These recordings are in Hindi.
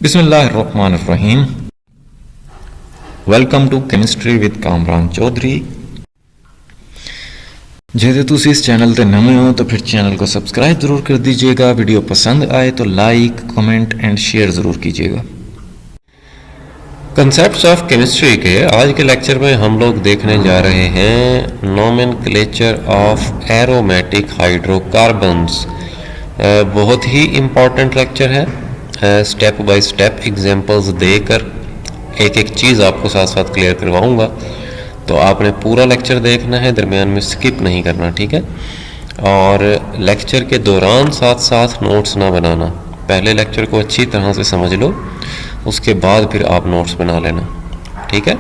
बिस्मिल्लाहिर्रहमानिर्रहीम। Welcome to chemistry with Kamran Chaudhry. जे तुसी इस चैनल ते नवे हो तो फिर चैनल को सब्सक्राइब ज़रूर कर दीजिएगा। वीडियो पसंद आए तो लाइक, कमेंट एंड शेयर ज़रूर कीजिएगा। कंसेप्ट्स ऑफ केमिस्ट्री के आज के लेक्चर में हम लोग देखने जा रहे हैं नोमेनक्लेचर ऑफ एरोमेटिक हाइड्रोकार्बन्स। बहुत ही इम्पॉर्टेंट लेक्चर है। स्टेप बाय स्टेप एग्जांपल्स देकर एक एक चीज़ आपको साथ साथ क्लियर करवाऊंगा, तो आपने पूरा लेक्चर देखना है, दरमियान में स्किप नहीं करना, ठीक है। और लेक्चर के दौरान साथ साथ नोट्स ना बनाना। पहले लेक्चर को अच्छी तरह से समझ लो, उसके बाद फिर आप नोट्स बना लेना, ठीक है।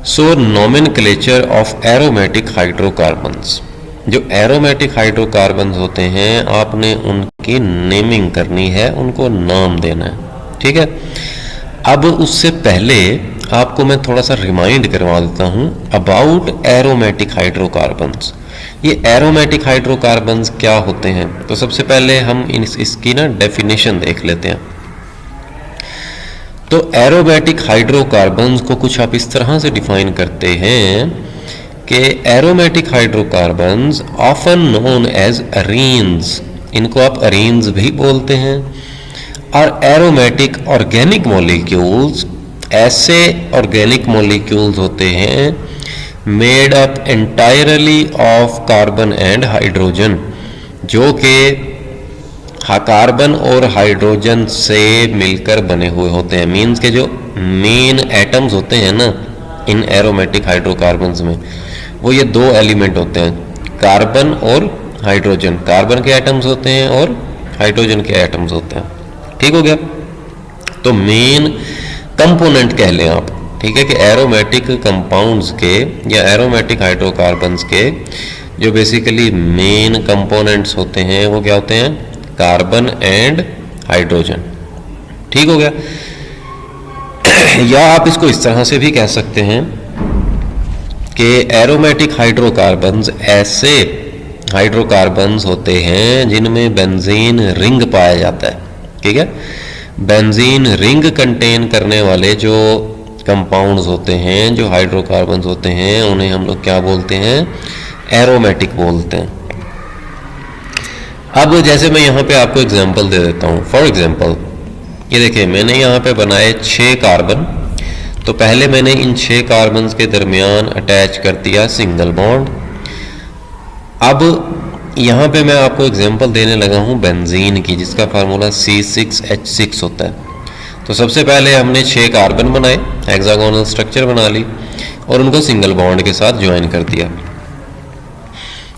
सो नोमेनक्लेचर ऑफ एरोमेटिक हाइड्रोकार्बन्स। जो एरोमेटिक हाइड्रोकार्बन्स होते हैं आपने उनकी नेमिंग करनी है, उनको नाम देना है, ठीक है। अब उससे पहले आपको मैं थोड़ा सा रिमाइंड करवा देता हूँ अबाउट एरोमेटिक हाइड्रोकार्बन्स। ये एरोमेटिक हाइड्रोकार्बन्स क्या होते हैं, तो सबसे पहले हम इसकी ना डेफिनेशन देख लेते हैं। तो एरोमेटिक हाइड्रोकार्बन्स को कुछ आप इस तरह से डिफाइन करते हैं कि aromatic hydrocarbons often known as arenes, इनको आप अरीन्स भी बोलते हैं। और एरोमेटिक ऑर्गेनिक मॉलिक्यूल्स ऐसे ऑर्गेनिक मॉलिक्यूल्स होते हैं made up entirely of carbon and hydrogen, जो कि कार्बन और हाइड्रोजन से मिलकर बने हुए होते हैं। मीन्स के जो मेन एटम्स होते हैं ना इन एरोमेटिक हाइड्रोकार्बन्स में, वो ये दो एलिमेंट होते हैं, कार्बन और हाइड्रोजन। कार्बन के एटम्स होते हैं और हाइड्रोजन के एटम्स होते हैं, ठीक हो गया। तो मेन कंपोनेंट कह लें आप, ठीक है, कि एरोमेटिक कंपाउंड्स के या एरोमेटिक हाइड्रोकार्बन्स के जो बेसिकली मेन कंपोनेंट्स होते हैं वो क्या होते हैं, कार्बन एंड हाइड्रोजन, ठीक हो गया। या आप इसको इस तरह से भी कह सकते हैं कि एरोमेटिक हाइड्रोकार्बन्स ऐसे हाइड्रोकार्बन्स होते हैं जिनमें बेंजीन रिंग पाया जाता है, ठीक है। बेंजीन रिंग कंटेन करने वाले जो कंपाउंड्स होते हैं, जो हाइड्रोकार्बन्स होते हैं, उन्हें हम लोग क्या बोलते हैं, एरोमेटिक बोलते हैं। अब जैसे मैं यहाँ पे आपको एग्जांपल दे देता हूँ। फॉर एग्जांपल ये देखिए, मैंने यहाँ पे बनाए 6 कार्बन। तो पहले मैंने इन 6 कार्बन्स के दरमियान अटैच कर दिया सिंगल बॉन्ड। अब यहाँ पे मैं आपको एग्जांपल देने लगा हूँ बेंजीन की, जिसका फार्मूला C6H6 होता है। तो सबसे पहले हमने 6 कार्बन बनाए, हेक्सागोनल स्ट्रक्चर बना ली और उनको सिंगल बॉन्ड के साथ ज्वाइन कर दिया।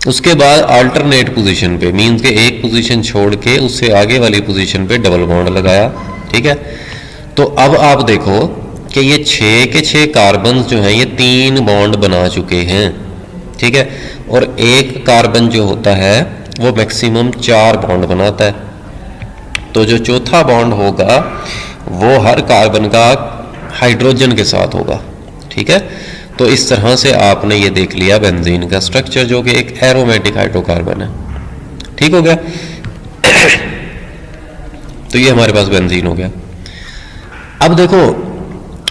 उसके बाद अल्टरनेट पोजीशन पे, मीन्स के एक पोजीशन छोड़ के उससे आगे वाली पोजीशन पे डबल बॉन्ड लगाया, ठीक है। तो अब आप देखो कि ये 6 के 6 कार्बन जो हैं ये 3 बॉन्ड बना चुके हैं, ठीक है। और एक कार्बन जो होता है वो मैक्सिमम 4 बॉन्ड बनाता है। तो जो चौथा बॉन्ड होगा वो हर कार्बन का हाइड्रोजन के साथ होगा, ठीक है। तो इस तरह से आपने ये देख लिया बेंजीन का स्ट्रक्चर, जो कि एक एरोमेटिक हाइड्रोकार्बन है, ठीक हो गया। तो ये हमारे पास बेंजीन हो गया। अब देखो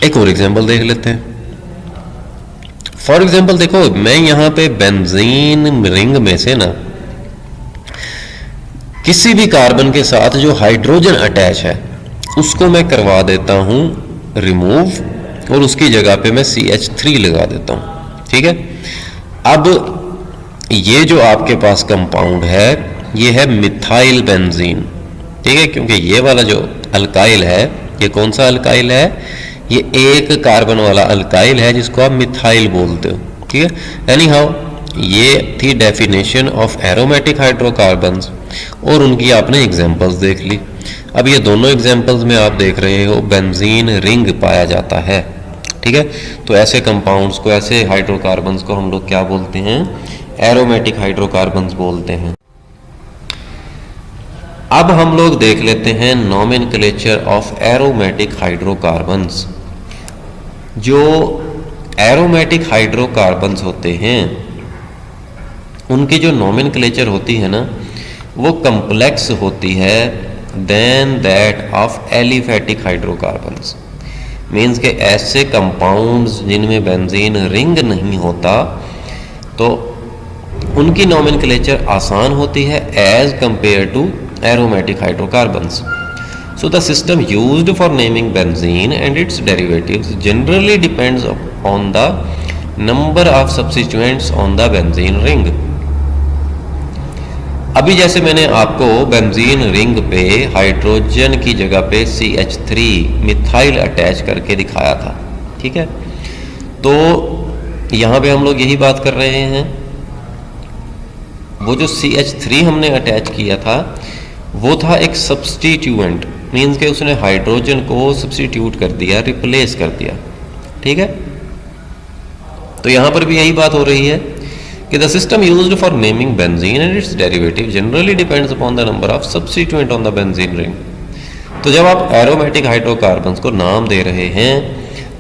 एक और एग्जांपल देख लेते हैं। फॉर एग्जांपल देखो, मैं यहां पे बेंजीन रिंग में से ना किसी भी कार्बन के साथ जो हाइड्रोजन अटैच है उसको मैं करवा देता हूं रिमूव, और उसकी जगह पे मैं CH3 लगा देता हूं, ठीक है। अब ये जो आपके पास कंपाउंड है ये है मिथाइल बेंजीन, ठीक है, क्योंकि ये वाला जो अल्काइल है, ये कौन सा अल्काइल है, ये एक कार्बन वाला अल्काइल है जिसको आप मिथाइल बोलते हो, ठीक है। एनी हाउ ये थी डेफिनेशन ऑफ एरोमेटिक हाइड्रोकार्बन्स और उनकी आपने एग्जांपल्स देख ली। अब ये दोनों एग्जांपल्स में आप देख रहे हो बेंजीन रिंग पाया जाता है, ठीक है। तो ऐसे कंपाउंड्स को, ऐसे हाइड्रोकार्बन्स को हम लोग क्या बोलते हैं, एरोमेटिक हाइड्रोकार्बन्स बोलते हैं। अब हम लोग देख लेते हैं नोमेनक्लेचर ऑफ एरोमेटिक हाइड्रोकार्बन्स। जो एरोमेटिक हाइड्रोकार्बन्स होते हैं उनकी जो नोमेनक्लेचर होती है ना वो कम्प्लेक्स होती है than that of aliphatic hydrocarbons. Means के ऐसे कंपाउंड्स जिनमें बेंजीन रिंग नहीं होता तो उनकी नोमेनक्लेचर आसान होती है as compare to aromatic hydrocarbons. So the system used for naming benzene and its derivatives generally depends on the number of substituents on the benzene ring. अभी जैसे मैंने आपको बेंजीन रिंग पे हाइड्रोजन की जगह पे CH3 मिथाइल अटैच करके दिखाया था, ठीक है। तो यहाँ पे हम लोग यही बात कर रहे हैं, वो जो CH3 हमने अटैच किया था वो था एक सब्स्टिट्यूएंट, मीन्स के उसने हाइड्रोजन को सब्स्टिट्यूट कर दिया, रिप्लेस कर दिया, ठीक है। तो यहाँ पर भी यही बात हो रही है कि the system used for naming benzene and it's derivative generally depends upon the number of substituent on the benzene ring. तो जब आप एरोमेटिक हाइड्रोकार्बन्स को नाम दे रहे हैं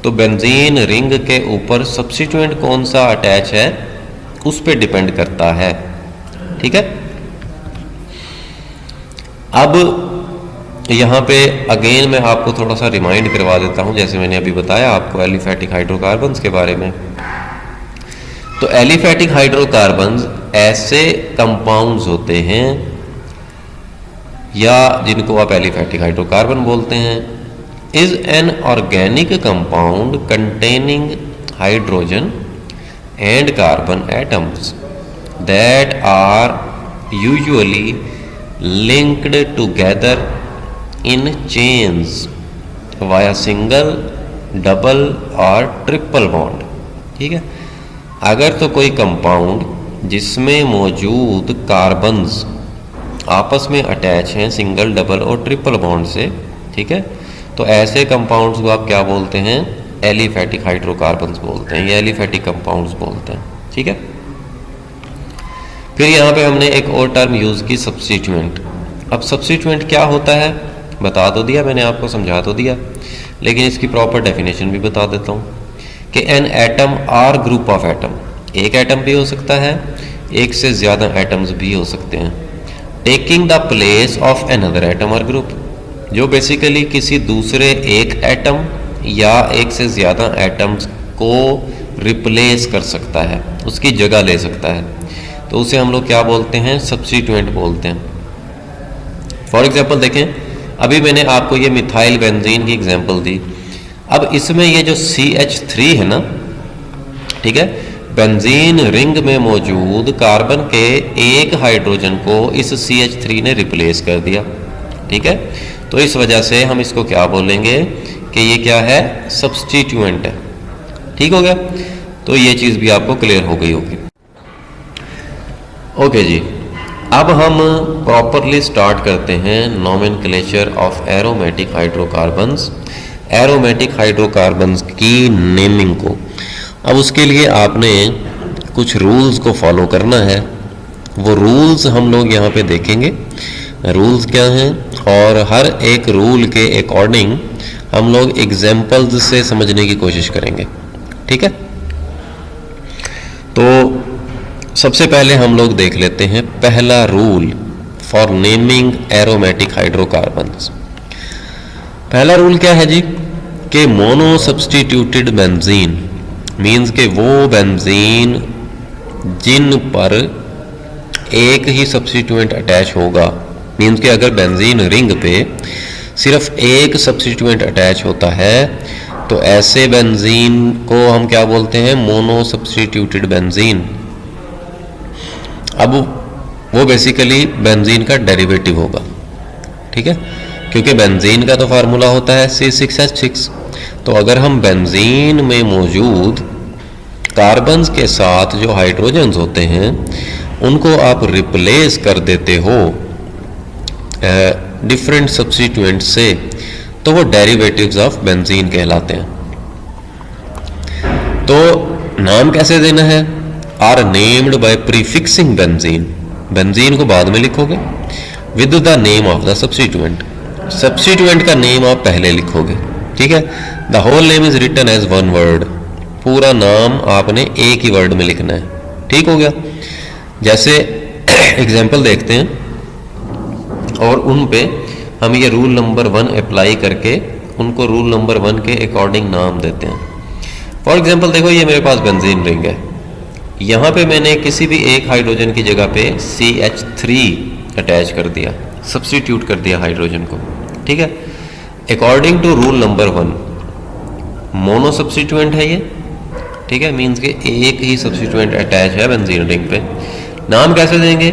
तो बेंजीन रिंग के ऊपर सब्स्टिट्यूएंट कौन सा अटैच है उस पर डिपेंड करता है, ठीक है। अब यहाँ पे अगेन मैं आपको थोड़ा सा रिमाइंड करवा देता हूँ, जैसे मैंने अभी बताया आपको एलिफेटिक हाइड्रोकार्बन्स के बारे में। तो एलिफेटिक हाइड्रोकार्बन्स ऐसे कंपाउंड्स होते हैं या जिनको आप एलिफेटिक हाइड्रोकार्बन बोलते हैं, is an organic compound containing hydrogen and carbon atoms that are usually linked together in chains via single, double और ट्रिपल बॉन्ड, ठीक है। अगर तो कोई कंपाउंड जिसमें मौजूद कार्बन्स आपस में अटैच हैं सिंगल, डबल और ट्रिपल बॉन्ड से, ठीक है, तो ऐसे कंपाउंड्स को आप क्या बोलते हैं, एलिफेटिक हाइड्रोकार्बन्स बोलते हैं या एलिफेटिक कंपाउंड्स बोलते हैं, ठीक है। फिर यहाँ पे हमने एक और टर्म यूज़ की, सब्स्टिट्यूएंट। अब सब्स्टिट्यूएंट क्या होता है बता तो दिया मैंने आपको, समझा तो दिया, लेकिन इसकी प्रॉपर डेफिनेशन भी बता देता हूँ कि an atom or group of atom, एक एटम भी हो सकता है, एक से ज़्यादा एटम्स भी हो सकते हैं, taking the place of another atom और ग्रुप, जो बेसिकली किसी दूसरे एक एटम या एक से ज़्यादा एटम्स को रिप्लेस कर सकता है, उसकी जगह ले सकता है, तो उसे हम लोग क्या बोलते हैं, सब्स्टिट्यूएंट बोलते हैं। फॉर एग्जाम्पल देखें, अभी मैंने आपको ये मिथाइल बेंजीन की एग्जांपल दी। अब इसमें ये जो CH3 है ना, ठीक है, बेंजीन रिंग में मौजूद कार्बन के एक हाइड्रोजन को इस CH3 ने रिप्लेस कर दिया, ठीक है। तो इस वजह से हम इसको क्या बोलेंगे कि ये क्या है, सब्स्टिट्यूएंट है, ठीक हो गया। तो ये चीज़ भी आपको क्लियर हो गई होगी। ओके जी, अब हम प्रॉपरली स्टार्ट करते हैं nomenclature of aromatic hydrocarbons, aromatic hydrocarbons की नेमिंग को। अब उसके लिए आपने कुछ रूल्स को फॉलो करना है, वो रूल्स हम लोग यहाँ पे देखेंगे, रूल्स क्या हैं, और हर एक रूल के अकॉर्डिंग हम लोग एग्जाम्पल्स से समझने की कोशिश करेंगे, ठीक है। तो सबसे पहले हम लोग देख लेते हैं पहला rule for naming aromatic hydrocarbons. पहला रूल क्या है जी, कि मोनो सब्स्टिट्यूटेड बेंजीन, मीन्स के वो बेंजीन जिन पर एक ही सब्स्टिट्यूएंट अटैच होगा, मीन्स के अगर बेंजीन रिंग पे सिर्फ एक सब्स्टिट्यूएंट अटैच होता है तो ऐसे बेंजीन को हम क्या बोलते हैं, मोनो सब्स्टिट्यूटेड बेंजीन। अब वो बेसिकली बेंजीन का डेरिवेटिव होगा, ठीक है, क्योंकि बेंजीन का तो फार्मूला होता है C6H6। तो अगर हम बेंजीन में मौजूद कार्बन्स के साथ जो हाइड्रोजन्स होते हैं उनको आप रिप्लेस कर देते हो डिफरेंट सब्स्टिट्यूएंट से, तो वो डेरिवेटिव्स ऑफ बेंजीन कहलाते हैं। तो नाम कैसे देना है, are named by prefixing benzene, benzene को बाद में लिखोगे, with the name of the substituent, substituent का नेम आप पहले लिखोगे, ठीक है। The whole name is written as one word, पूरा नाम आपने एक ही वर्ड में लिखना है, ठीक हो गया। जैसे एग्जाम्पल देखते हैं और उन पे हम ये रूल नंबर 1 अप्लाई करके उनको रूल नंबर 1 के अकॉर्डिंग नाम देते हैं। फॉर एग्जांपल देखो, ये मेरे पास बेंजीन रिंग है, यहाँ पे मैंने किसी भी एक हाइड्रोजन की जगह पे CH3 अटैच कर दिया, सब्स्टिट्यूट कर दिया हाइड्रोजन को, ठीक है। According to rule number 1 mono substituent है ये, ठीक है, मीन्स के एक ही सब्स्टिट्यूएंट अटैच है बेंजीन रिंग पे। नाम कैसे देंगे?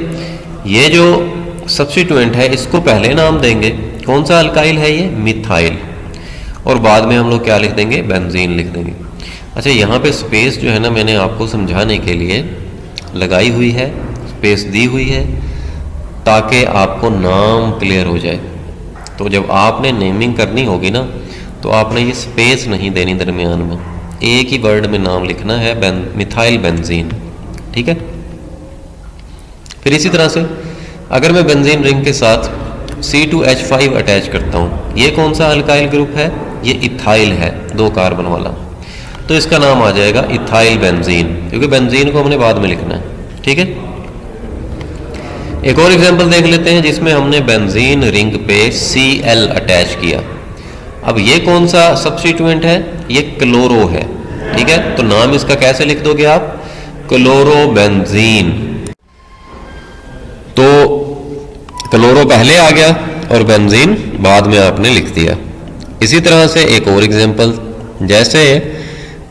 ये जो सब्स्टिट्यूएंट है इसको पहले नाम देंगे, कौन सा अल्काइल है ये? मिथाइल, और बाद में हम लोग क्या लिख देंगे? बेंजीन लिख देंगे। अच्छा, यहाँ पे स्पेस जो है ना, मैंने आपको समझाने के लिए लगाई हुई है, स्पेस दी हुई है ताकि आपको नाम क्लियर हो जाए। तो जब आपने नेमिंग करनी होगी ना, तो आपने ये स्पेस नहीं देनी दरमियान में, एक ही वर्ड में नाम लिखना है, मिथाइल बेंजीन, ठीक है। फिर इसी तरह से अगर मैं बेंजीन रिंग के साथ C2H5 अटैच करता हूँ, ये कौन सा अल्काइल ग्रुप है? ये इथाइल है, 2 कार्बन वाला, तो इसका नाम आ जाएगा इथाइल बेंजीन, क्योंकि बेंजीन को हमने बाद में लिखना है, ठीक है। एक और एग्जांपल देख लेते हैं जिसमें हमने बेंजीन रिंग पे Cl अटैच किया। अब ये कौन सा सब्स्टिट्यूएंट है? ये क्लोरो है, ठीक है। तो नाम इसका कैसे लिख दोगे आप? क्लोरोबेंजीन। तो क्लोरो पहले आ गया और बेंजीन बाद में आपने लिख दिया। इसी तरह से एक और एग्जांपल, जैसे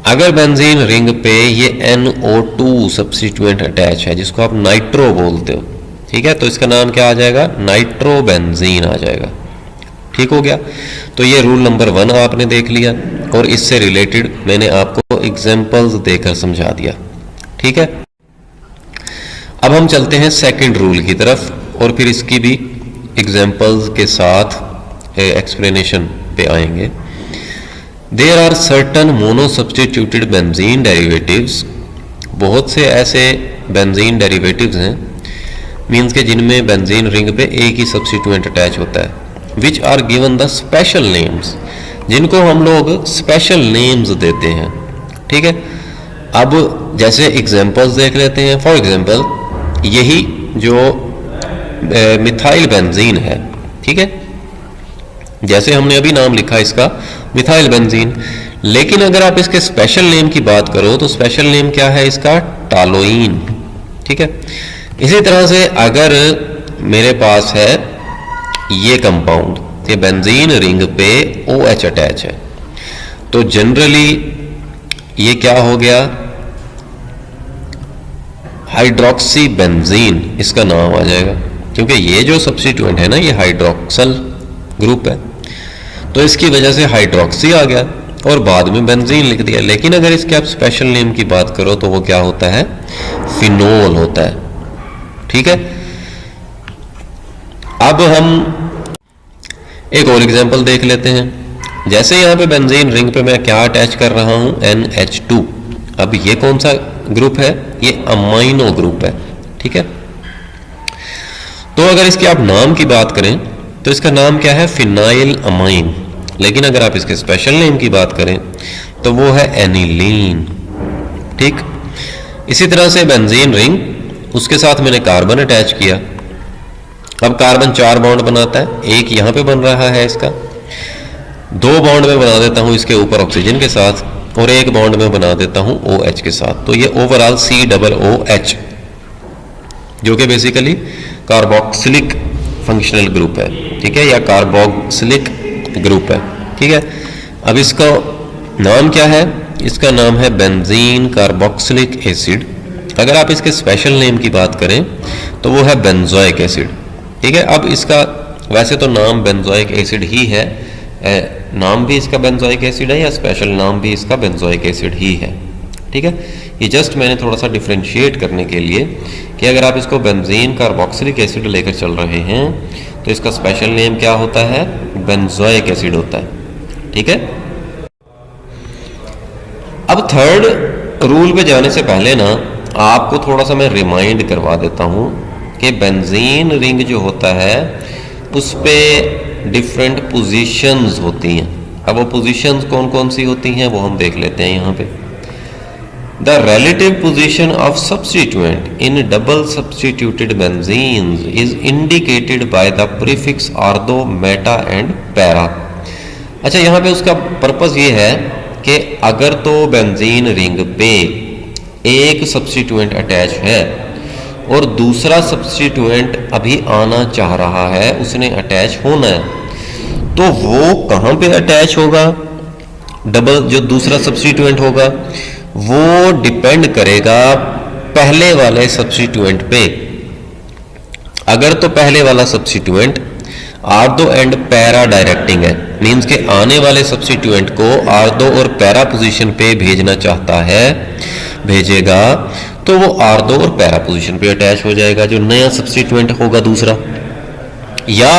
अगर बेंजीन रिंग पे ये NO2 सब्स्टिट्यूएंट अटैच है जिसको आप नाइट्रो बोलते हो, ठीक है, तो इसका नाम क्या आ जाएगा? नाइट्रोबेंजीन आ जाएगा, ठीक हो गया। तो ये रूल नंबर 1 आपने देख लिया और इससे रिलेटेड मैंने आपको एग्जांपल्स देकर समझा दिया, ठीक है। अब हम चलते हैं सेकंड रूल की तरफ और फिर इसकी भी एग्जांपल्स के साथ एक्सप्लेनेशन पे आएंगे। There are certain mono substituted benzene derivatives, बहुत से ऐसे बेंजीन डेरिवेटिव्स हैं, मीन्स के जिनमें बेंजीन रिंग पे एक ही सब्स्टिट्यूएंट अटैच होता है, which are given the special names, जिनको हम लोग स्पेशल नेम्स देते हैं, ठीक है। अब जैसे एग्जांपल्स देख लेते हैं। फॉर एग्जांपल यही जो मिथाइल बेंजीन है, ठीक है, जैसे हमने अभी नाम लिखा इसका मिथाइल बेंजीन, लेकिन अगर आप इसके स्पेशल नेम की बात करो तो स्पेशल नेम क्या है इसका? टालोइन, ठीक है। इसी तरह से अगर मेरे पास है ये कंपाउंड, ये बेंजीन रिंग पे OH अटैच है, तो जनरली ये क्या हो गया? हाइड्रोक्सी बेंजीन इसका नाम आ जाएगा, क्योंकि ये जो सब्स्टिट्यूएंट है ना, ये हाइड्रोक्सल ग्रुप है, तो इसकी वजह से हाइड्रोक्सी आ गया और बाद में बेंजीन लिख दिया। लेकिन अगर इसके आप स्पेशल नेम की बात करो तो वो क्या होता है? फिनोल होता है, ठीक है। अब हम एक और एग्जांपल देख लेते हैं। जैसे यहाँ पे बेंजीन रिंग पे मैं क्या अटैच कर रहा हूं? NH2। अब ये कौन सा ग्रुप है? ये अमाइनो ग्रुप है, ठीक है। तो अगर इसके आप नाम की बात करें तो इसका नाम क्या है? Phenyl amine. लेकिन अगर आप इसके स्पेशल नेम की बात करें तो वो है एनिलीन, ठीक। इसी तरह से बेंजीन रिंग, उसके साथ मैंने कार्बन अटैच किया। अब कार्बन 4 बॉन्ड बनाता है, एक यहां पे बन रहा है, इसका 2 बॉन्ड में बना देता हूं इसके ऊपर ऑक्सीजन के साथ, और 1 बॉन्ड में बना देता हूं OH के साथ। तो ये ओवरऑल COOH, जो कि बेसिकली कार्बोक्सिलिक फंक्शनल ग्रुप है, ठीक है, या कार्बोक्सिलिक ग्रुप है, ठीक है। अब इसका नाम क्या है? इसका नाम है बेंजीन कार्बोक्सिलिक एसिड। अगर आप इसके स्पेशल नेम की बात करें तो वो है बेंजोइक एसिड, ठीक है। अब इसका वैसे तो नाम बेंजोइक एसिड ही है, नाम भी इसका बेंजोइक एसिड है, या स्पेशल नाम भी इसका बेंजोइक एसिड ही है, ठीक है। ये जस्ट मैंने थोड़ा सा डिफ्रेंशिएट करने के लिए कि अगर आप इसको बेंजीन कार्बोक्सिलिक एसिड लेकर चल रहे हैं तो इसका स्पेशल नेम क्या होता है? बेंजोइक एसिड होता है, ठीक है। अब थर्ड रूल पे जाने से पहले ना आपको थोड़ा सा मैं रिमाइंड करवा देता हूं कि बेंजीन रिंग जो होता है उस पे डिफरेंट पोजीशंस होती हैं। अब वो पोजीशंस कौन कौन सी होती हैं वो हम देख लेते हैं यहाँ पे। The relative position of substituent in double substituted benzenes is indicated by the prefix ardo, meta and para. अच्छा, यहाँ पे उसका पर्पस ये है कि अगर तो बेंजीन रिंग पे एक सब्स्टिट्यूएंट अटैच है और दूसरा सब्स्टिट्यूएंट अभी आना चाह रहा है, उसने अटैच होना है, तो वो कहाँ पे अटैच होगा? डबल जो दूसरा सब्स्टिट्यूएंट होगा वो डिपेंड करेगा पहले वाले सब्स्टिट्यूएंट पे। अगर तो पहले वाला सब्स्टिट्यूएंट आर्दो एंड पैरा डायरेक्टिंग है, मींस के आने वाले सब्स्टिट्यूएंट को आर्दो और पैरा पोजीशन पे भेजना चाहता है, भेजेगा, तो वो आर्दो और पैरा पोजीशन पे अटैच हो जाएगा जो नया सब्स्टिट्यूएंट होगा दूसरा। या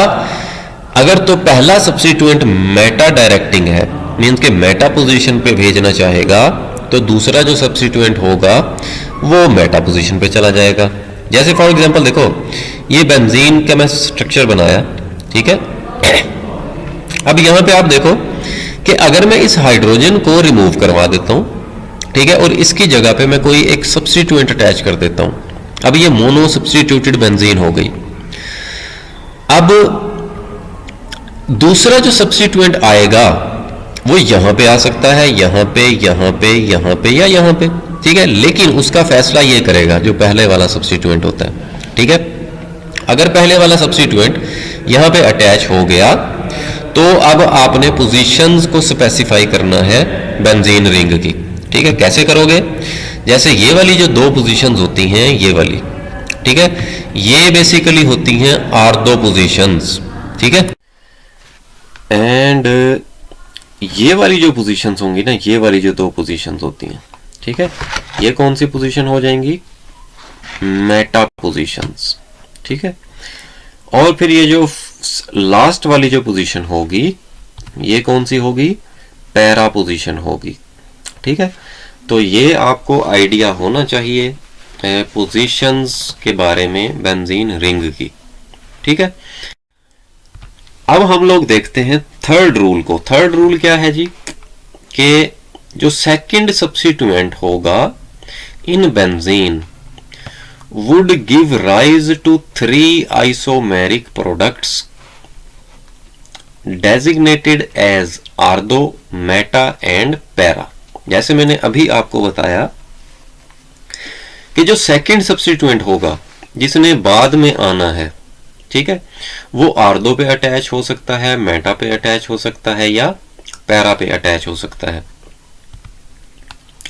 अगर तो पहला सब्स्टिट्यूएंट मेटा डायरेक्टिंग है, मींस के मेटा पोजीशन पे भेजना चाहेगा, तो दूसरा जो सब्स्टिट्यूएंट होगा वो मेटा पोजीशन पे चला जाएगा। जैसे फॉर एग्जांपल देखो, ये बेंजीन का मैं स्ट्रक्चर बनाया, ठीक है। अब यहां पे आप देखो कि अगर मैं इस हाइड्रोजन को रिमूव करवा देता हूं, ठीक है, और इसकी जगह पे मैं कोई एक सब्स्टिट्यूएंट अटैच कर देता हूं, अब ये मोनो सब्स्टिट्यूटेड बेंजीन हो गई। अब दूसरा जो सब्स्टिट्यूएंट आएगा वो यहां पे आ सकता है, यहां पे, यहां पे, यहां पे या यहां पे, ठीक है, लेकिन उसका फैसला ये करेगा जो पहले वाला सब्स्टिट्यूएंट होता है, ठीक है। अगर पहले वाला सब्स्टिट्यूएंट यहां पे अटैच हो गया तो अब आपने पोजीशंस को स्पेसिफाई करना है बेंजीन रिंग की, ठीक है। कैसे करोगे? जैसे ये वाली जो दो पोजीशंस होती हैं, ये वाली, ठीक है, ये बेसिकली होती हैं आर्दो पोजीशंस, ठीक है। एंड ये वाली जो पोजीशंस होंगी ना, ये वाली जो दो पोजीशंस होती हैं, ठीक है, ये कौन सी पोजीशन हो जाएंगी? मेटा पोजीशंस, ठीक है। और फिर ये जो लास्ट वाली जो पोजीशन होगी, ये कौन सी होगी? पैरा पोजीशन होगी, ठीक है। तो ये आपको आइडिया होना चाहिए पोजीशंस के बारे में बेंजीन रिंग की, ठीक है। अब हम लोग देखते हैं थर्ड रूल को। थर्ड रूल क्या है जी? कि जो सेकंड सब्स्टिट्यूएंट होगा in benzene would give rise to 3 isomeric products designated as ardo, meta and para। जैसे मैंने अभी आपको बताया कि जो सेकंड सब्स्टिट्यूएंट होगा जिसने बाद में आना है, ठीक है, वो आर्दो पे अटैच हो सकता है, मेटा पे अटैच हो सकता है या पैरा पे अटैच हो सकता है,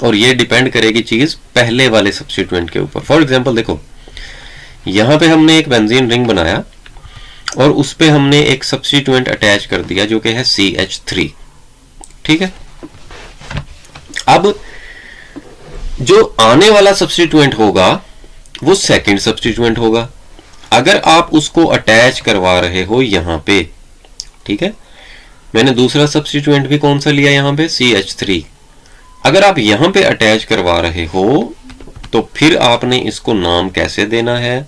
और ये डिपेंड करेगी चीज पहले वाले सब्स्टिट्यूएंट के ऊपर। फॉर एग्जांपल देखो, यहां पे हमने एक बेंजीन रिंग बनाया और उस पे हमने एक सब्स्टिट्यूएंट अटैच कर दिया जो कि है CH3, ठीक है। अब जो आने वाला सब्स्टिट्यूएंट होगा वो सेकंड सब्स्टिट्यूएंट होगा। अगर आप उसको अटैच करवा रहे हो यहां पे, ठीक है, मैंने दूसरा सब्स्टिट्यूएंट भी कौन सा लिया यहां पे? CH3। अगर आप यहां पे अटैच करवा रहे हो तो फिर आपने इसको नाम कैसे देना है?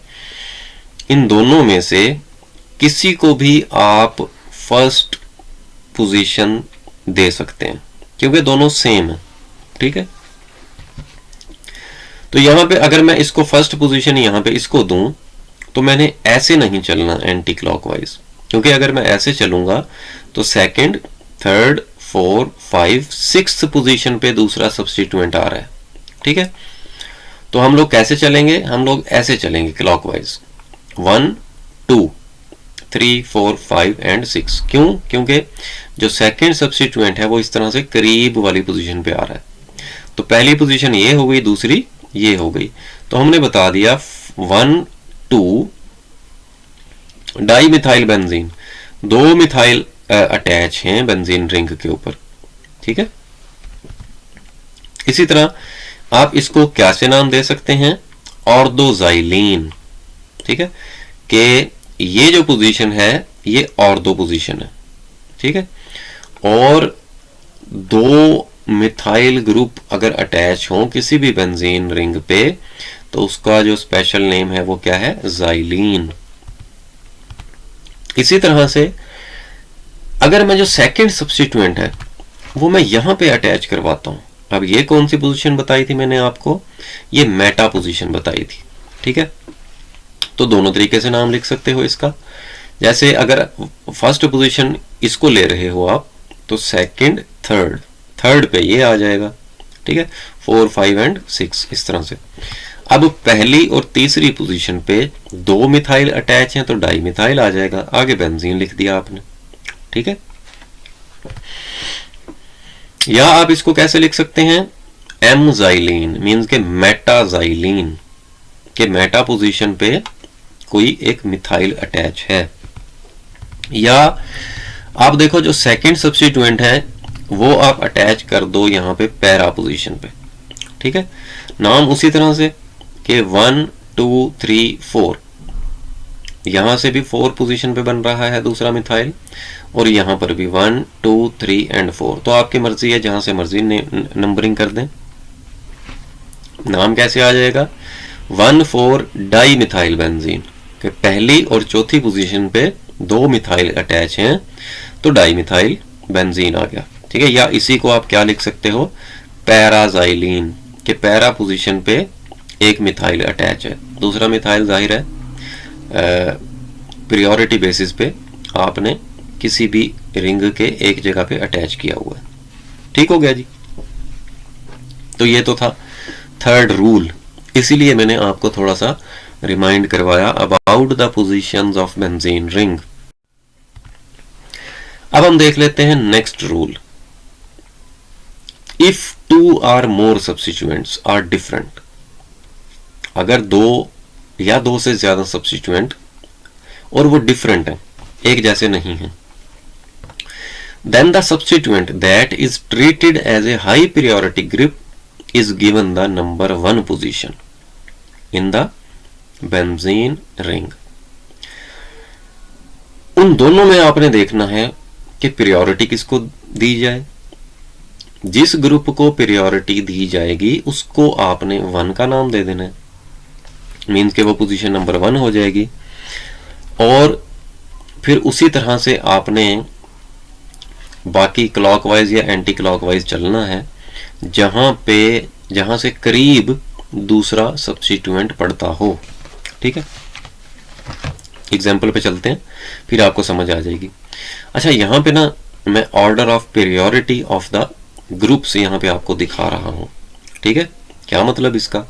इन दोनों में से किसी को भी आप फर्स्ट पोजीशन दे सकते हैं क्योंकि दोनों सेम है, ठीक है। तो यहां पे अगर मैं इसको फर्स्ट पोजीशन यहां पे इसको दूं तो मैंने ऐसे नहीं चलना एंटी क्लॉकवाइज, क्योंकि अगर मैं ऐसे चलूंगा तो सेकंड, थर्ड, 4, 5, 6 पोजीशन पे दूसरा सब्स्टिट्यूएंट आ रहा है, ठीक है। तो हम लोग कैसे चलेंगे? हम लोग ऐसे चलेंगे क्लॉकवाइज, 1, 2, 3, 4, 5 एंड 6। क्यों? क्योंकि जो सेकंड सब्स्टिट्यूएंट है वो इस तरह से करीब वाली पोजीशन पे आ रहा है। तो पहली पोजीशन ये हो गई, दूसरी ये हो गई। तो हमने बता दिया 1, 2 di methyl benzene, 2 methyl attach हैं बेंजीन रिंग के ऊपर, ठीक है। इसी तरह आप इसको क्या से नाम दे सकते हैं? ऑर्दोजाइलीन, ठीक है, कि ये जो पोजीशन है ये ऑर्दो पोजीशन है, ठीक है। और 2 मिथाइल ग्रुप अगर अटैच हो किसी भी बेंजीन रिंग पे तो उसका जो स्पेशल नेम है वो क्या है? जाइलीन। इसी तरह से अगर मैं जो सेकंड सब्स्टिट्यूएंट है वो मैं यहां पे अटैच करवाता हूं, अब ये कौन सी पोजीशन बताई थी मैंने आपको, ये मेटा पोजीशन बताई थी, ठीक है। तो दोनों तरीके से नाम लिख सकते हो इसका। जैसे अगर फर्स्ट पोजीशन इसको ले रहे हो आप, तो सेकंड थर्ड पे ये आ जाएगा, ठीक है, 4 5 एंड 6 इस तरह से। अब पहली और तीसरी पोजीशन पे 2 मिथाइल अटैच हैं तो डाई मिथाइल आ जाएगा, आगे बेंजीन लिख दिया आपने, ठीक है। या आप इसको कैसे लिख सकते हैं, एमजाइलिन मीन्स के मेटाजाइलिन के मेटा पोजीशन पे कोई एक मिथाइल अटैच है। या आप देखो जो सेकंड सब्स्टिट्यूएंट है वो आप अटैच कर दो यहाँ पे पैरा पोजीशन पे, ठीक है। नाम उसी तरह से कि 1 2 3 4, यहां से भी 4 पोजीशन पे बन रहा है दूसरा मिथाइल, और यहां पर भी 1 2 3 एंड 4। तो आपकी मर्जी है, जहां से मर्जी नंबरिंग कर दें। नाम कैसे आ जाएगा, 1 4 डाई मिथाइल बेंजीन के पहली और चौथी पोजीशन पे 2 मिथाइल अटैच हैं तो डाई मिथाइल बेंजीन आ गया, ठीक है। या इसी को आप क्या लिख सकते हो, पैराजाइलिन के पैरा पोजीशन पे एक मिथाइल अटैच है, दूसरा मिथाइल जाहिर है प्रायोरिटी बेसिस पे आपने किसी भी रिंग के एक जगह पे अटैच किया हुआ है, ठीक हो गया जी। तो ये तो था थर्ड रूल, इसीलिए मैंने आपको थोड़ा सा रिमाइंड करवाया about the positions of benzene ring. अब हम देख लेते हैं next rule, if 2 or more substituents are different, अगर 2 या 2 से ज्यादा सब्स्टिट्यूएंट और वो डिफरेंट है, एक जैसे नहीं है, then the substituent that is treated as a high priority group is given the number 1 position in the benzene ring। उन दोनों में आपने देखना है कि प्रायोरिटी किसको दी जाए। जिस ग्रुप को प्रायोरिटी दी जाएगी उसको आपने 1 का नाम दे देना है, मीन्स के वो पोजीशन नंबर 1 हो जाएगी। और फिर उसी तरह से आपने बाकी क्लॉकवाइज या एंटी क्लॉकवाइज चलना है, जहां से करीब दूसरा सब्स्टिट्यूएंट पड़ता हो, ठीक है। एग्जाम्पल पे चलते हैं फिर आपको समझ आ जाएगी। अच्छा, यहां पे ना मैं order of priority of the groups यहां पे आपको दिखा रहा हूं, ठीक है। क्या मतलब इसका,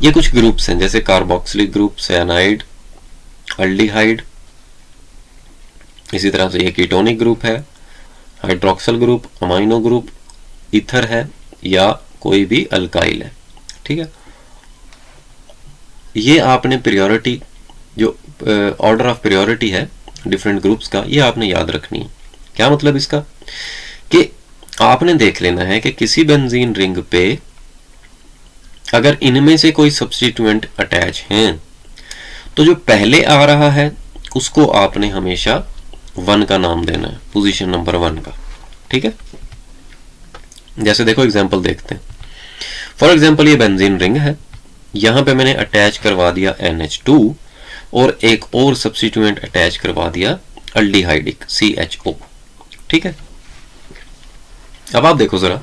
ये कुछ ग्रुप्स हैं जैसे कार्बोक्सिलिक ग्रुप, साइनाइड, अल्डिहाइड, इसी तरह से ये कीटोनिक ग्रुप है, hydroxyl group, amino group, ether है या कोई भी अल्काइल है, ठीक है। ये आपने प्रायोरिटी जो ऑर्डर ऑफ प्रायोरिटी है डिफरेंट ग्रुप्स का, ये आपने याद रखनी है। क्या मतलब इसका, कि आपने देख लेना है कि किसी बेंजीन रिंग पे अगर इनमें से कोई सब्स्टिट्यूएंट अटैच हैं तो जो पहले आ रहा है उसको आपने हमेशा 1 का नाम देना है, पोजीशन नंबर 1 का, ठीक है। जैसे देखो एग्जांपल देखते हैं। फॉर एग्जांपल ये बेंजीन रिंग है, यहां पे मैंने अटैच करवा दिया NH2 और एक और सब्स्टिट्यूएंट अटैच करवा दिया अल्डिहाइडिक CHO, ठीक है। अब आप देखो जरा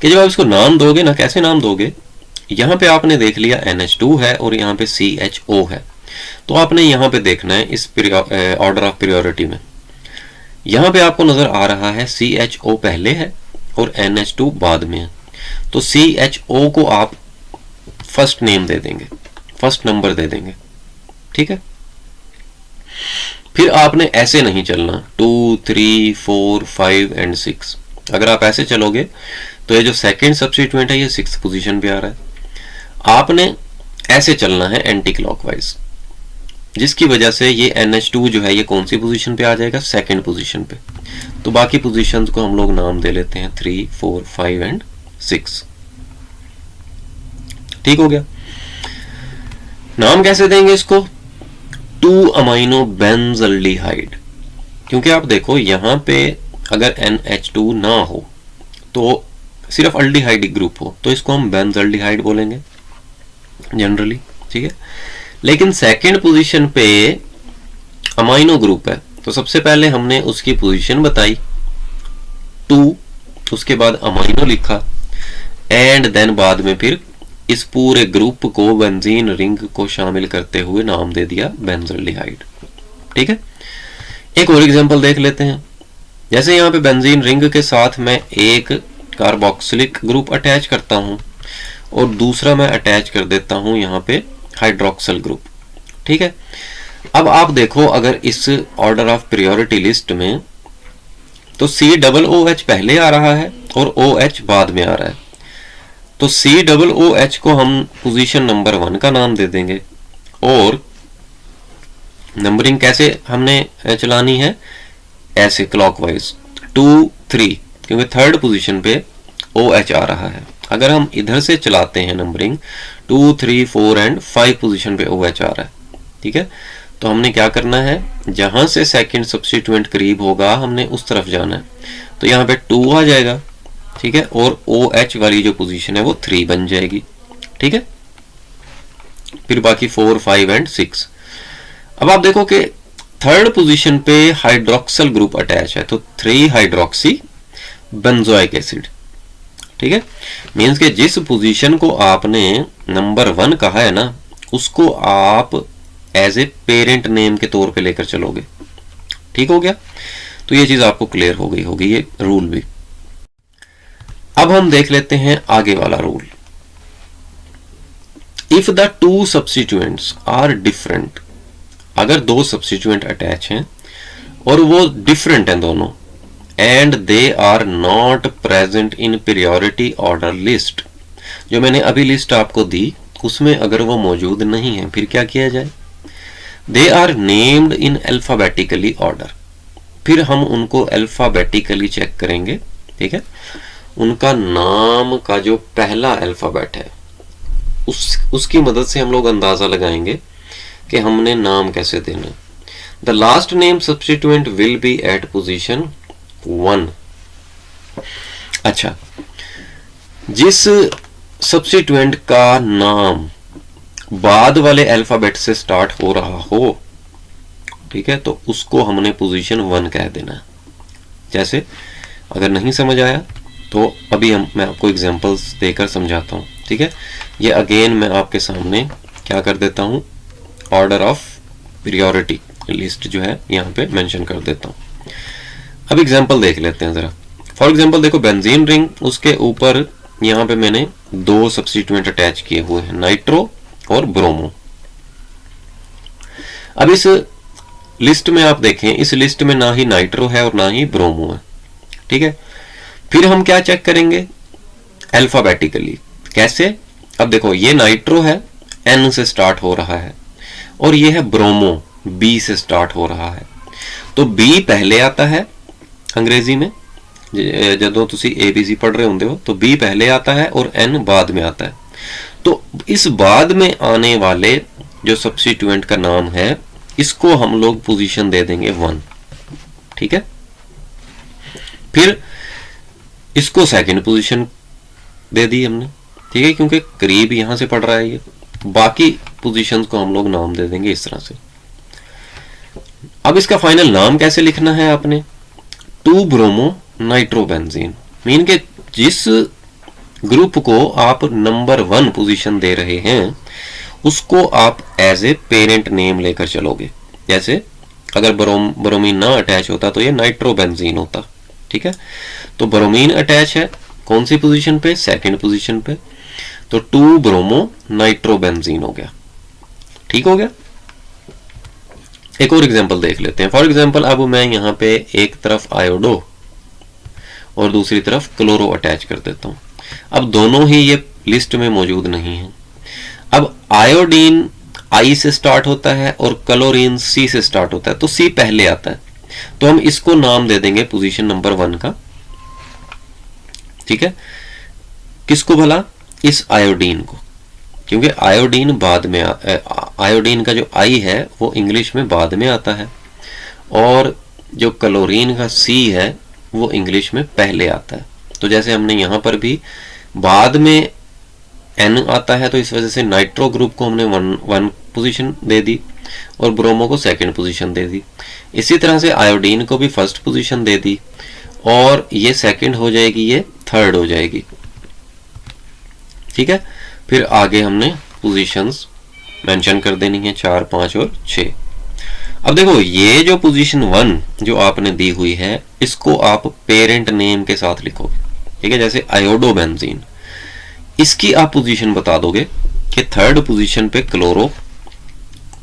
कि जब आप इसको नाम दोगे ना, कैसे नाम दोगे, यहां पे आपने देख लिया NH2 है और यहां पे CHO है, तो आपने यहां पे देखना है इस ऑर्डर ऑफ प्रायोरिटी में, यहां पे आपको नजर आ रहा है CHO पहले है और NH2 बाद में है, तो CHO को आप फर्स्ट नेम दे देंगे, फर्स्ट नंबर दे देंगे, ठीक है। फिर आपने ऐसे नहीं चलना 2 3 4 5 एंड 6। अगर आप ऐसे चलोगे तो ये जो सेकंड सब्स्टिट्यूएंट है ये 6th पोजीशन पे आ रहा है। आपने ऐसे चलना है एंटी क्लॉकवाइज, जिसकी वजह से ये NH2 जो है ये कौन सी पोजीशन पे आ जाएगा, सेकंड पोजीशन पे। तो बाकी पोजीशंस को हम लोग नाम दे लेते हैं 3 4 5 एंड 6, ठीक हो गया। नाम कैसे देंगे इसको, 2 अमाइनो बेंजल्डिहाइड, क्योंकि आप देखो यहां पे अगर NH2 ना हो तो सिर्फ अल्डिहाइडिक ग्रुप हो तो इसको हम बेंजल्डिहाइड बोलेंगे जनरली, ठीक है। लेकिन सेकंड पोजीशन पे अमाइनो ग्रुप है तो सबसे पहले हमने उसकी पोजीशन बताई 2, उसके बाद अमाइनो लिखा, एंड देन बाद में फिर इस पूरे ग्रुप को बेंजीन रिंग को शामिल करते हुए नाम दे दिया बेंजल्डिहाइड। ठीक है, एक और एग्जांपल देख लेते हैं। जैसे यहाँ पे बेंजीन रिंग के साथ मैं एक कार्बोक्सिलिक ग्रुप अटैच करता हूँ और दूसरा मैं अटैच कर देता हूँ यहाँ पे हाइड्रोक्सिल ग्रुप। ठीक है, अब आप देखो अगर इस ऑर्डर ऑफ प्रायोरिटी लिस्ट में तो COOH पहले आ रहा है और OH बाद में आ रहा है, तो COOH को हम पोजीशन नंबर 1 का नाम दे देंगे। और नंबरिंग कैसे हमने चलानी है, ऐसे क्लॉकवाइज 2 3, क्योंकि थर्ड पोजीशन पे OH आ रहा है। अगर हम इधर से चलाते हैं नंबरिंग 2 3 4 एंड 5 पोजीशन पे OH आ रहा है। ठीक है, तो हमने क्या करना है, जहां से सेकंड सब्स्टिट्यूएंट करीब होगा हमने उस तरफ जाना है। तो यहाँ पे 2 आ जाएगा। ठीक है, और OH वाली जो पोजीशन है वो 3 बन जाएगी। ठीक है, फिर बाकी 4 5 एंड 6। अब आप देखो कि थर्ड पोजीशन पे हाइड्रोक्सिल ग्रुप अटैच है, तो 3 हाइड्रोक्सी बेंजोइक एसिड। ठीक है, मीन्स के जिस पोजीशन को आपने नंबर 1 कहा है ना, उसको आप एज ए पेरेंट नेम के तौर पे लेकर चलोगे। ठीक हो गया, तो ये चीज आपको क्लियर हो गई होगी, ये रूल भी। अब हम देख लेते हैं आगे वाला rule. If the 2 substituents are different, अगर 2 सब्स्टिट्यूएंट अटैच हैं और वो डिफरेंट हैं दोनों, and they are not present in priority order list, जो मैंने अभी लिस्ट आपको दी उसमें अगर वो मौजूद नहीं है, फिर क्या किया जाए, they are named in alphabetically order. फिर हम उनको अल्फाबेटिकली चेक करेंगे। ठीक है, उनका नाम का जो पहला अल्फाबेट है उसकी मदद से हम लोग अंदाजा लगाएंगे कि हमने नाम कैसे देना है। The last name substituent will be at position 1। अच्छा, जिस सब्स्टिट्यूएंट का नाम बाद वाले अल्फाबेट से स्टार्ट हो रहा हो, ठीक है, तो उसको हमने पोजीशन 1 कह देना है। जैसे अगर नहीं समझ आया तो अभी मैं आपको एग्जांपल्स देकर समझाता हूँ। ठीक है, ये अगेन मैं आपके सामने क्या कर देता हूँ, ऑर्डर ऑफ प्रायोरिटी लिस्ट जो है यहाँ पे मेंशन कर देता हूँ। अब एग्जांपल देख लेते हैं जरा। फॉर एग्जांपल देखो, बेंजीन रिंग, उसके ऊपर यहाँ पे मैंने 2 सब्स्टिट्यूएंट अटैच किए हुए हैं, नाइट्रो और ब्रोमो। अब इस लिस्ट में आप देखें, इस लिस्ट में ना ही नाइट्रो है और ना ही ब्रोमो है। ठीक है, फिर हम क्या चेक करेंगे, अल्फाबेटिकली। कैसे, अब देखो ये नाइट्रो है, N से स्टार्ट हो रहा है, और ये है ब्रोमो, B से स्टार्ट हो रहा है। तो B पहले आता है अंग्रेजी में, जदों तुसी ABC पढ़ रहे होंगे हो तो B पहले आता है और N बाद में आता है। तो इस बाद में आने वाले जो सब्स्टिट्यूएंट का नाम है, इसको हम लोग पोजीशन दे देंगे 1। ठीक है, फिर इसको सेकंड पोजीशन दे दी हमने। ठीक है, क्योंकि करीब यहां से पड़ रहा है ये। बाकी पोजीशंस को हम लोग नाम दे देंगे इस तरह से। अब इसका फाइनल नाम कैसे लिखना है आपने, 2 ब्रोमो नाइट्रोबेंजीन। मीन के जिस ग्रुप को आप नंबर 1 पोजीशन दे रहे हैं उसको आप एज ए पेरेंट नेम लेकर चलोगे। जैसे अगर ब्रोमीन ना अटैच होता तो ये नाइट्रोबेंजीन होता। ठीक है, तो ब्रोमीन अटैच है कौन सी पोजीशन पे, सेकंड पोजीशन पे, तो 2 ब्रोमो नाइट्रोबेंजीन हो गया। ठीक हो गया। एक और एग्जांपल देख लेते हैं। फॉर एग्जांपल अब मैं यहाँ पे एक तरफ आयोडो और दूसरी तरफ क्लोरो अटैच कर देता हूँ। अब दोनों ही ये लिस्ट में मौजूद नहीं है। अब आयोडीन I से स्टार्ट होता है और क्लोरीन C से स्टार्ट होता है, तो C पहले आता है, तो हम इसको नाम दे देंगे पोजीशन नंबर 1 का। ठीक है, किसको भला, इस आयोडीन को, क्योंकि आयोडीन बाद में आयोडीन का जो I है वो इंग्लिश में बाद में आता है, और जो क्लोरीन का C है वो इंग्लिश में पहले आता है। तो जैसे हमने यहां पर भी बाद में N आता है, तो इस वजह से नाइट्रो ग्रुप को हमने 1 पोजीशन दे दी और ब्रोमो को सेकंड पोजीशन दे दी। इसी तरह से आयोडीन को भी फर्स्ट पोजीशन दे दी, और ये सेकंड हो जाएगी, ये थर्ड हो जाएगी। ठीक है। फिर आगे हमने पोजीशंस मेंशन कर देनी है 4, 5 और 6। अब देखो ये जो पोजीशन 1 जो आपने दी हुई है इसको आप पेरेंट नेम के साथ लिखोगे, ठीक है। जैसे आयोडोबेंजीन, इसकी आप पोजीशन बता दोगे कि 3rd पोजीशन पे क्लोरो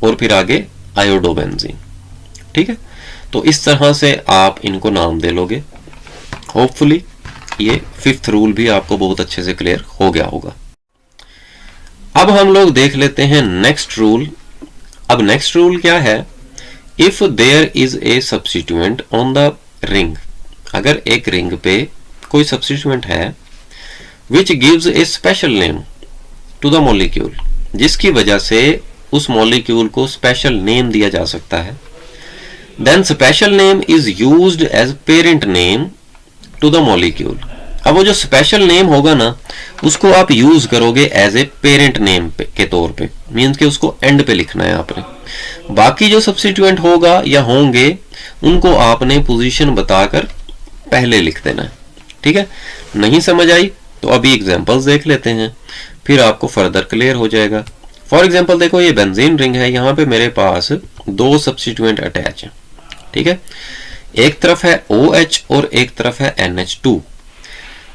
और फिर आगे आयोडोबेंजीन, ठीक है। तो इस तरह से आप इनको नाम दे लोगे। होपफुली ये 5th रूल भी आपको बहुत अच्छे से क्लियर हो गया होगा। अब हम लोग देख लेते हैं नेक्स्ट रूल। अब नेक्स्ट रूल क्या है, if there is a substituent on the ring, अगर एक रिंग पे कोई सब्स्टिट्यूएंट है which gives a special name to the molecule, जिसकी वजह से उस मॉलिक्यूल को स्पेशल नेम दिया जा सकता है, then special name is used as parent name to the molecule. अब वो जो स्पेशल नेम होगा ना उसको आप यूज करोगे एज ए पेरेंट नेम के तौर पे, मीन्स कि उसको एंड पे लिखना है आपने। बाकी जो सब्स्टिट्यूएंट होगा या होंगे उनको आपने पोजीशन बताकर पहले लिख देना है, ठीक है। नहीं समझ आई तो अभी एग्जांपल्स देख लेते हैं, फिर आपको फर्दर क्लियर हो जाएगा। फॉर एग्जांपल देखो ये बेंजीन रिंग है, यहाँ पे मेरे पास 2 सब्स्टिट्यूएंट अटैच है, ठीक है। एक तरफ है OH और एक तरफ है NH2।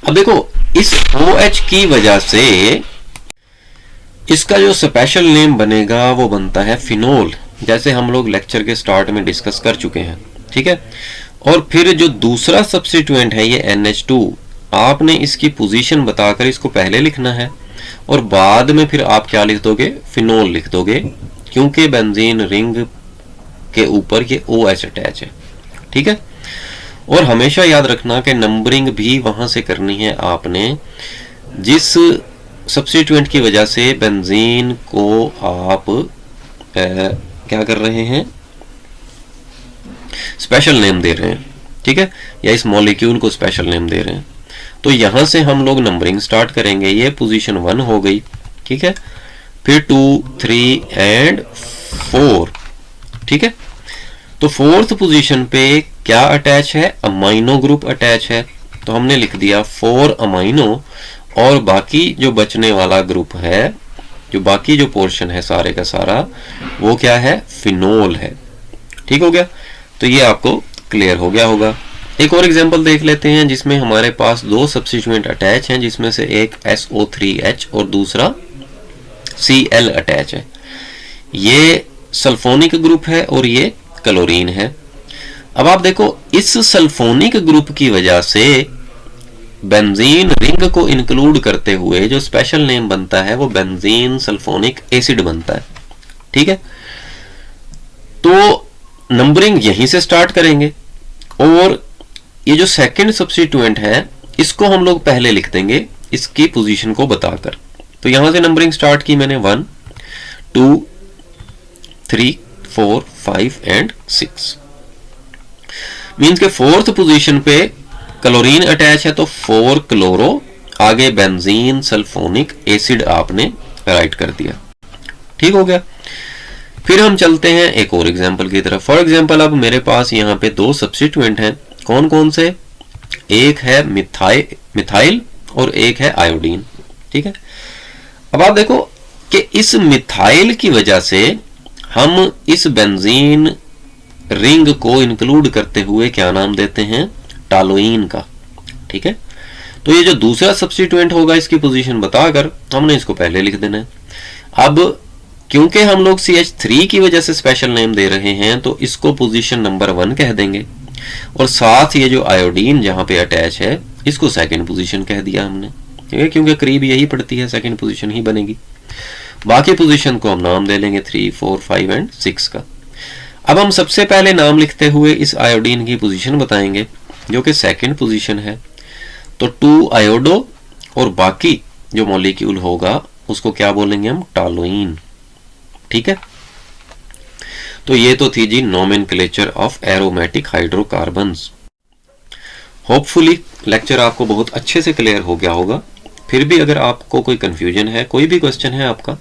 अब देखो इस OH की वजह से इसका जो स्पेशल नेम बनेगा वो बनता है फिनोल, जैसे हम लोग लेक्चर के स्टार्ट में डिस्कस कर चुके हैं, ठीक है। और फिर जो दूसरा सब्स्टिट्यूएंट है ये NH2, आपने इसकी पोजीशन बताकर इसको पहले लिखना है और बाद में फिर आप क्या लिख दोगे, फिनोल लिख दोगे, क्योंकि बेंजीन रिंग के ऊपर ये OH अटैच है, ठीक है। और हमेशा याद रखना कि नंबरिंग भी वहां से करनी है आपने जिस सब्स्टिट्यूएंट की वजह से बेंजीन को आप क्या कर रहे हैं, स्पेशल नेम दे रहे हैं, ठीक है, या इस मॉलिक्यूल को स्पेशल नेम दे रहे हैं। तो यहां से हम लोग नंबरिंग स्टार्ट करेंगे। ये पोजीशन 1 हो गई, ठीक है, फिर 2, 3 एंड 4, ठीक है। तो 4th पोजीशन पे क्या अटैच है, अमाइनो ग्रुप अटैच है, तो हमने लिख दिया 4 अमाइनो, और बाकी जो बचने वाला ग्रुप है, जो बाकी जो पोर्शन है सारे का सारा, वो क्या है, फिनोल है, ठीक हो गया। तो ये आपको क्लियर हो गया होगा। एक और एग्जांपल देख लेते हैं जिसमें हमारे पास 2 सब्स्टिट्यूएंट अटैच हैं, जिसमें से एक SO3H और दूसरा Cl अटैच है। ये सल्फोनिक ग्रुप है और ये क्लोरीन है। अब आप देखो इस सल्फोनिक ग्रुप की वजह से बेंजीन रिंग को इंक्लूड करते हुए जो स्पेशल नेम बनता है वो बेंजीन सल्फोनिक एसिड बनता है, ठीक है। तो नंबरिंग यहीं से स्टार्ट करेंगे और ये जो सेकंड सब्स्टिट्यूएंट है इसको हम लोग पहले लिख देंगे इसकी पोजीशन को बताकर। तो यहां से नंबरिंग स्टार्ट की मैंने 1, 2, 3, 4, 5 एंड 6। मीन्स के 4th पोजीशन पे क्लोरीन अटैच है तो 4 क्लोरो, आगे बेंजीन सल्फोनिक एसिड आपने राइट कर दिया, ठीक हो गया। फिर हम चलते हैं एक और एग्जांपल की तरफ। फॉर एग्जांपल अब मेरे पास यहाँ पे 2 सब्स्टिट्यूएंट हैं, कौन कौन से, एक है मिथाइल और एक है आयोडीन, ठीक है। अब आप देखो कि इस मिथाइल की वजह से हम इस बेंजीन रिंग को इंक्लूड करते हुए क्या नाम देते हैं, टालोइन का, ठीक है। तो ये जो दूसरा सब्स्टिट्यूएंट होगा इसकी पोजीशन बताकर हमने इसको पहले लिख देना है। अब क्योंकि हम लोग CH3 की वजह से स्पेशल नेम दे रहे हैं तो इसको पोजीशन नंबर 1 कह देंगे, और साथ ये जो आयोडीन जहां पे अटैच है इसको सेकंड पोजीशन कह दिया हमने, ठीक है, क्योंकि करीब यही पड़ती है, सेकंड पोजीशन ही बनेगी। बाकी पोजीशन को हम नाम दे लेंगे 3, 4, 5 एंड 6 का। अब हम सबसे पहले नाम लिखते हुए इस आयोडीन की पोजीशन बताएंगे जो कि सेकंड पोजीशन है। तो 2 आयोडो और बाकी जो मॉलिक्यूल होगा उसको क्या बोलेंगे हम, टालोइन, ठीक है। तो ये तो थी जी nomenclature of aromatic hydrocarbons. Hopefully lecture आपको बहुत अच्छे से क्लियर हो गया होगा। फिर भी अगर आपको कोई कंफ्यूजन है, कोई भी क्वेश्चन है आपका,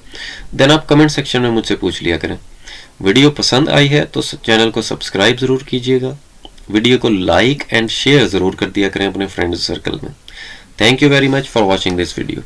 देन आप कमेंट सेक्शन में मुझसे पूछ लिया करें। वीडियो पसंद आई है तो चैनल को सब्सक्राइब जरूर कीजिएगा, वीडियो को लाइक एंड शेयर जरूर कर दिया करें अपने फ्रेंड्स सर्कल में। Thank you very much for watching this video.